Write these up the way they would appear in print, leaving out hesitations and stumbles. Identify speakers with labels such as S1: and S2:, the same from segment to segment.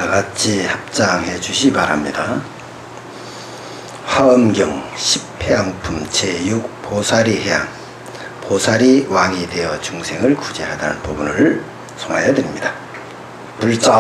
S1: 다같이 합장해 주시 바랍니다. 화엄경 10회양품 제6 보살이 해양, 보살이 왕이 되어 중생을 구제하다는 부분을 송하여 드립니다. 불자들이여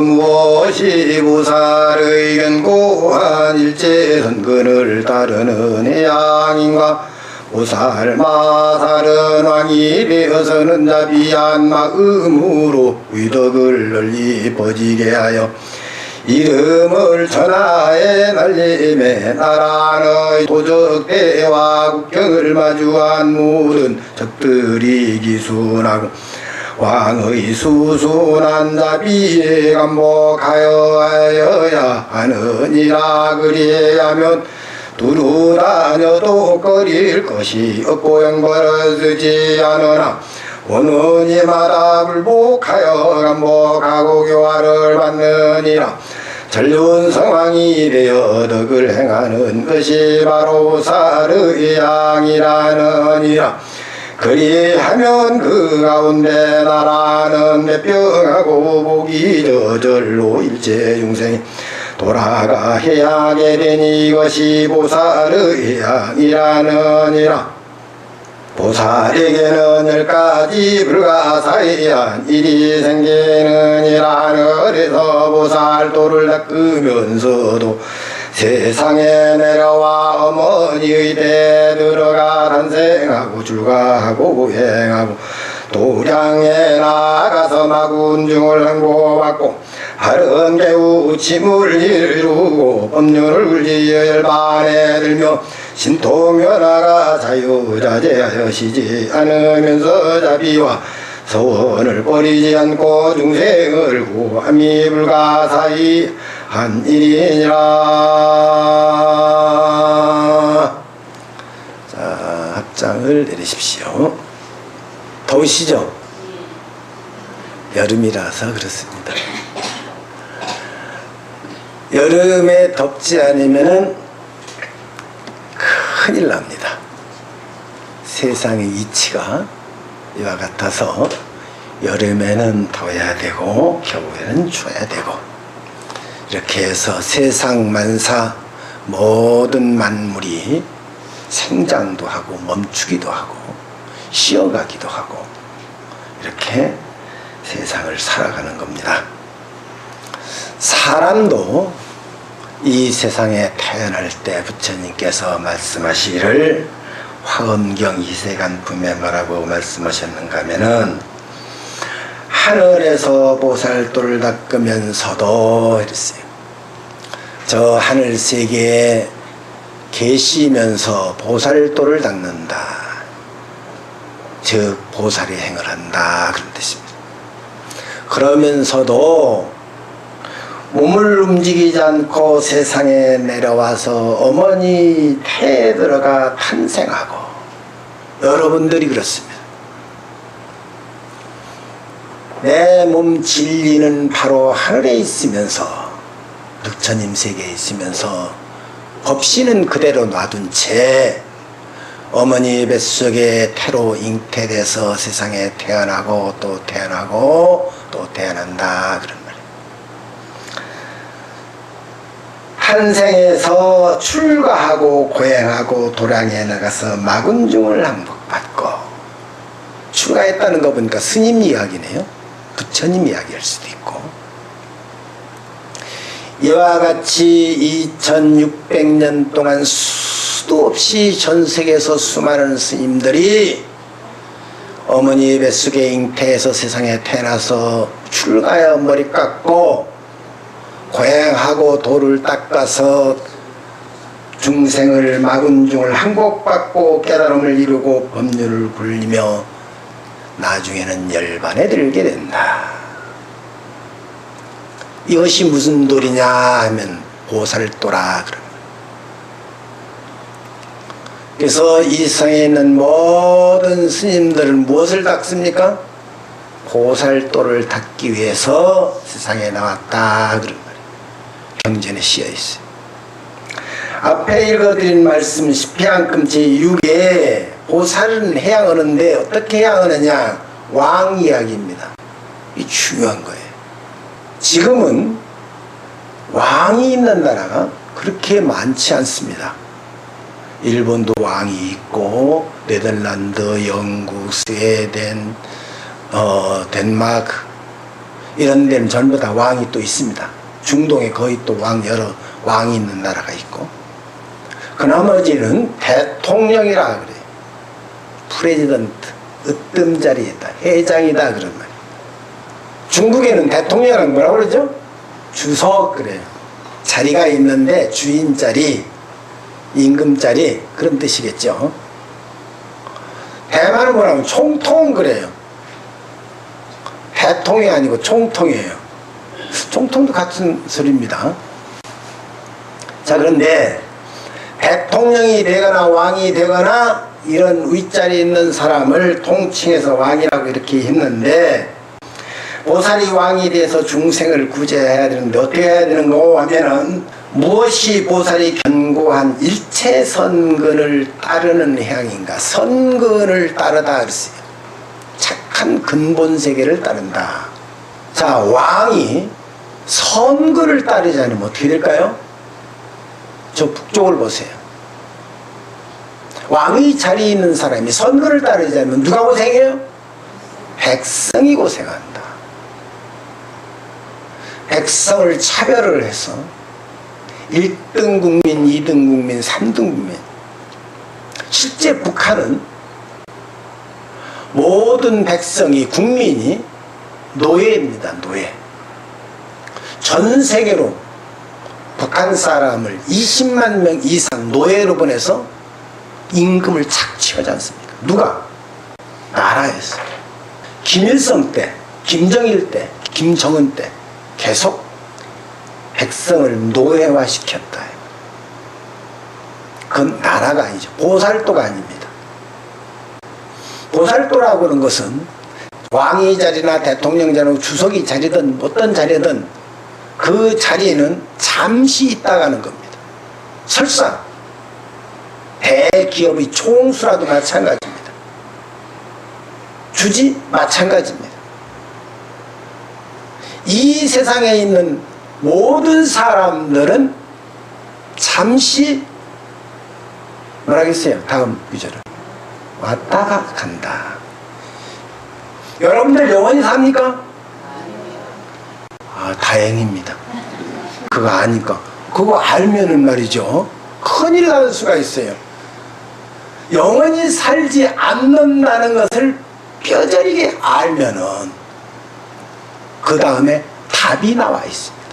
S1: 무엇이 보살의 견고한 일체선근을 따르는 해양인가. 보살 마살은 왕이 되어서는 자비한 마음으로 의덕을 널리 퍼지게 하여 이름을 천하에 날림에 나라의 도적대와 국경을 마주한 모든 적들이 기순하고 왕의 수순한 자비에 감복하여야 하느니라. 그리하면 두루 다녀도 꺼릴 것이 없고 영벌을 쓰지 않으나 오는 이마다 불복하여 감복하고 교화를 받느니라. 전륜성왕이 되어 덕을 행하는 것이 바로 보살의 양이라느니라. 그리하면 그 가운데 나라는 대병하고 복이 저절로 일체 중생이 돌아가 해야게 되니 이것이 보살의 양이라느니라. 보살에게는 10가지 불가사의한 일이 생기느니라. 하늘에서 보살도를 닦으면서도 세상에 내려와 어머니의 때 들어가 탄생하고 출가하고 고행하고 도량에 나가서 마군중을 항복받고 하른 개우침을 이루고 법륜을 열반에 들며 신통면화가 자유자재하여시지 않으면서 자비와 서원을 버리지 않고 중생을 구함이 불가사의한 일이니라. 자, 합장을 내리십시오. 더우시죠? 여름이라서 그렇습니다. 여름에 덥지 않으면은 큰일 납니다. 세상의 이치가 이와 같아서 여름에는 더워야 되고 겨울에는 추워야 되고 이렇게 해서 세상 만사 모든 만물이 생장도 하고 멈추기도 하고 쉬어가기도 하고 이렇게 세상을 살아가는 겁니다. 사람도 이 세상에 태어날 때 부처님께서 말씀하시기를 화엄경 이세간품에 뭐라고 말씀하셨는가 하면은 하늘에서 보살도를 닦으면서도 이랬어요. 저 하늘 세계에 계시면서 보살도를 닦는다. 즉 보살이 행을 한다 그런 뜻입니다. 그러면서도 몸을 움직이지 않고 세상에 내려와서 어머니 태에 들어가 탄생하고 여러분들이 그렇습니다. 내 몸 진리는 바로 하늘에 있으면서 부처님 세계에 있으면서 법신은 그대로 놔둔 채 어머니 뱃속에 태로 잉태돼서 세상에 태어나고 또 태어나고 또 태어난다 그런 말이에요. 탄생해서 출가하고 고행하고 도량에 나가서 마군중을 항복받고 출가했다는 거 보니까 스님 이야기네요. 부처님 이야기할 수도 있고 이와 같이 2600년 동안 수도 없이 전 세계에서 수많은 스님들이 어머니 뱃속에 잉태해서 세상에 태어나서 출가하여 머리 깎고 고행하고 도를 닦아서 중생을 마군중을 항복받고 깨달음을 이루고 법륜을 굴리며 나중에는 열반에 들게 된다. 이것이 무슨 도리냐 하면 보살도라 그럽니다. 그래서 이 성에 있는 모든 스님들은 무엇을 닦습니까? 보살도를 닦기 위해서 세상에 나왔다 그런 말이에요. 경전에 씌어 있어요. 앞에 읽어드린 말씀 10회양금 제6에 보살은 해양하는데 어떻게 해양하느냐? 왕 이야기입니다. 이 중요한 거예요. 지금은 왕이 있는 나라가 그렇게 많지 않습니다. 일본도 왕이 있고 네덜란드, 영국, 스웨덴, 덴마크 이런 데는 전부 다 왕이 또 있습니다. 중동에 거의 또 여러 왕이 있는 나라가 있고, 그 나머지는 대통령이라 그래요. 프레지던트, 으뜸자리이다, 회장이다 그런 말이에요. 중국에는 대통령이라는 뭐라고 그러죠? 주석 그래요. 자리가 있는데 주인 자리, 임금 자리 그런 뜻이겠죠. 대만은 뭐라고 하면 총통 그래요. 대통이 아니고 총통이에요. 총통도 같은 소리입니다. 자, 그런데 대통령이 되거나 왕이 되거나 이런 윗자리에 있는 사람을 통칭해서 왕이라고 이렇게 했는데, 보살이 왕이 돼서 중생을 구제해야 되는데 어떻게 해야 되는 거고 하면은, 무엇이 보살이 견고한 일체선근을 따르는 향인가? 선근을 따르다 그랬어요. 착한 근본세계를 따른다. 자, 왕이 선근을 따르지 않으면 어떻게 될까요? 저 북쪽을 보세요. 왕의 자리에 있는 사람이 선근을 따르지 않으면 누가 고생해요? 백성이 고생한다. 백성을 차별을 해서 1등 국민, 2등 국민, 3등 국민. 실제 북한은 모든 백성이, 국민이 노예입니다. 노예. 전 세계로 북한 사람을 20만 명 이상 노예로 보내서 임금을 착취하지 않습니까? 누가? 나라에서. 김일성 때, 김정일 때, 김정은 때 계속 백성을 노예화시켰다. 그건 나라가 아니죠. 보살도가 아닙니다. 보살도라고 하는 것은 왕의 자리나 대통령 자리나 주석이 자리든 어떤 자리든 그 자리에는 잠시 있다가는 겁니다. 설사 대기업의 총수라도 마찬가지입니다. 주지 마찬가지입니다. 이 세상에 있는 모든 사람들은 잠시 뭐라겠어요? 다음 구절을 왔다가 간다. 여러분들 영원히 삽니까? 아, 다행입니다. 그거 아니까. 그거 알면은 말이죠, 큰일 날 수가 있어요. 영원히 살지 않는다는 것을 뼈저리게 알면은 그 다음에 답이 나와 있습니다.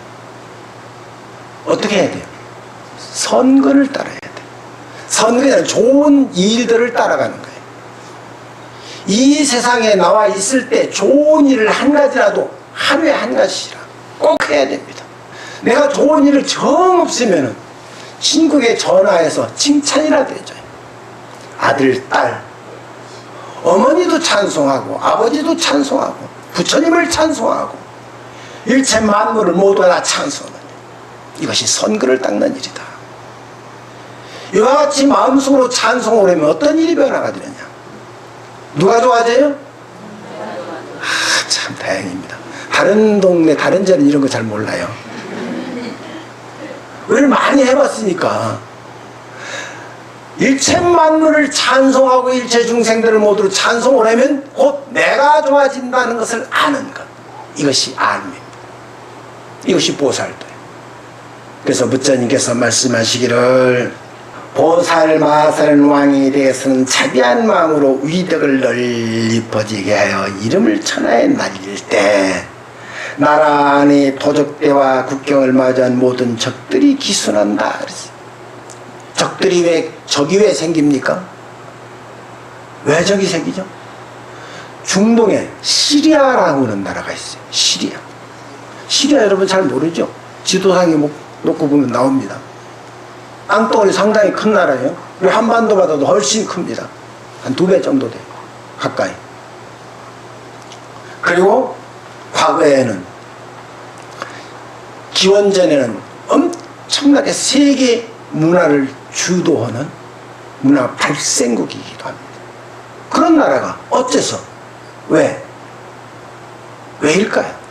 S1: 어떻게 해야 돼요? 선근을 따라야 돼요. 선근은 좋은 일들을 따라가는 거예요. 이 세상에 나와 있을 때 좋은 일을 한 가지라도 하루에 한 가지라 꼭 해야 됩니다. 내가 좋은 일을 정 없으면은 친구에게 전화해서 칭찬이라도 해줘요. 아들, 딸, 어머니도 찬송하고 아버지도 찬송하고 부처님을 찬송하고 일체 만물을 모두 다 찬송하는, 이것이 선근을 닦는 일이다. 이와 같이 마음속으로 찬송을 하면 어떤 일이 변화가 되느냐? 누가 좋아져요? 아, 참 다행입니다. 다른 동네 다른 절은 이런 거 잘 몰라요. 우리를 많이 해봤으니까. 일체 만물을 찬송하고 일체 중생들을 모두 찬송을 하면 곧 내가 좋아진다는 것을 아는 것, 이것이 알입니다. 이것이 보살도예요. 그래서 부처님께서 말씀하시기를, 보살 마살은 왕에 대해서는 자비한 마음으로 위덕을 널리 퍼지게 하여 이름을 천하에 날릴 때 나라 안에 도적대와 국경을 마주한 모든 적들이 기순한다 그랬어요. 적이 왜 생깁니까? 왜 적이 생기죠? 중동에 시리아라고 하는 나라가 있어요. 시리아 여러분 잘 모르죠? 지도상에 놓고 보면 나옵니다. 땅덩어리 상당히 큰 나라예요. 우리 한반도보다도 훨씬 큽니다. 한 2배 정도 돼요. 가까이. 그리고 과거에는, 기원전에는 엄청나게 세계 문화를 주도하는 문화 발생국이기도 합니다. 그런 나라가 어째서, 왜일까요?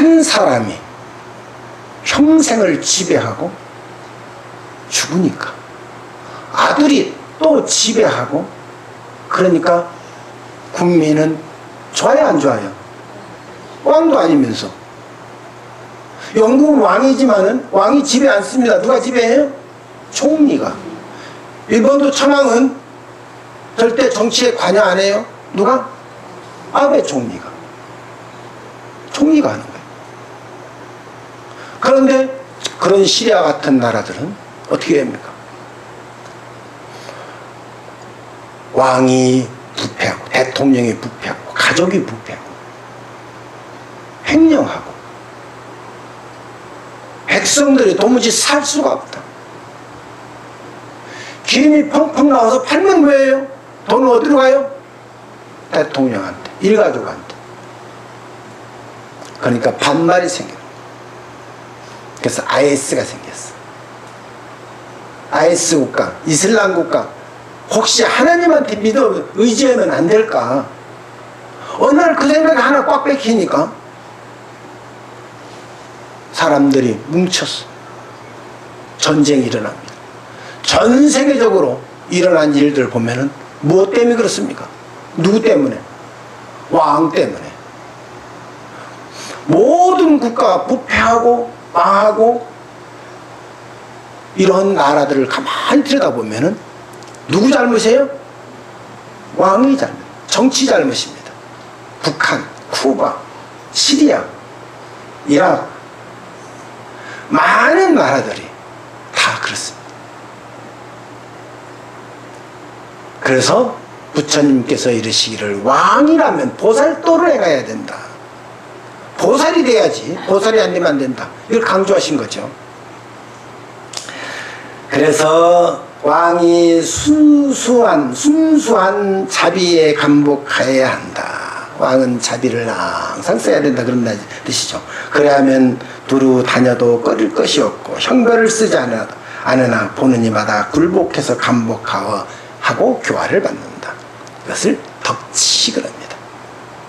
S1: 한 사람이 평생을 지배하고 죽으니까 아들이 또 지배하고 그러니까 국민은 좋아요 안 좋아요? 왕도 아니면서. 영국은 왕이지만은 왕이 지배 안 씁니다. 누가 지배해요? 총리가. 일본도 천황은 절대 정치에 관여 안 해요. 누가? 아베 총리가. 총리가 하는 거예요. 그런데 그런 시리아 같은 나라들은 어떻게 됩니까? 왕이 부패하고 대통령이 부패하고 가족이 부패하고 횡령하고 백성들이 도무지 살 수가 없다. 기름이 펑펑 나와서 팔면 뭐예요? 돈은 어디로 가요? 대통령한테, 일가족한테. 그러니까 반발이 생겨요. 그래서 IS가 생겼어. IS 국가, 이슬람 국가. 혹시 하나님한테 믿어 의지하면 안 될까? 어느 날 그 생각이 하나 꽉 뺏기니까 사람들이 뭉쳤어. 전쟁이 일어납니다. 전 세계적으로 일어난 일들 보면은 무엇 때문에 그렇습니까? 누구 때문에? 왕 때문에. 모든 국가가 부패하고 망하고 이런 나라들을 가만히 들여다보면은 누구 잘못이에요? 왕의 잘못, 정치 잘못입니다. 북한, 쿠바, 시리아, 이라크 많은 나라들이 다 그렇습니다. 그래서 부처님께서 이르시기를 왕이라면 보살도를 해가야 된다. 보살이 돼야지 보살이 안 되면 안 된다. 이걸 강조하신 거죠. 그래서 왕이 순수한 자비에 감복하여야 한다. 왕은 자비를 항상 써야 된다 그런 뜻이죠. 그래야면 두루 다녀도 꺼릴 것이 없고 형별을 쓰지 않으나 보는 이마다 굴복해서 감복하고 교화를 받는다. 이것을 덕치 그럽니다.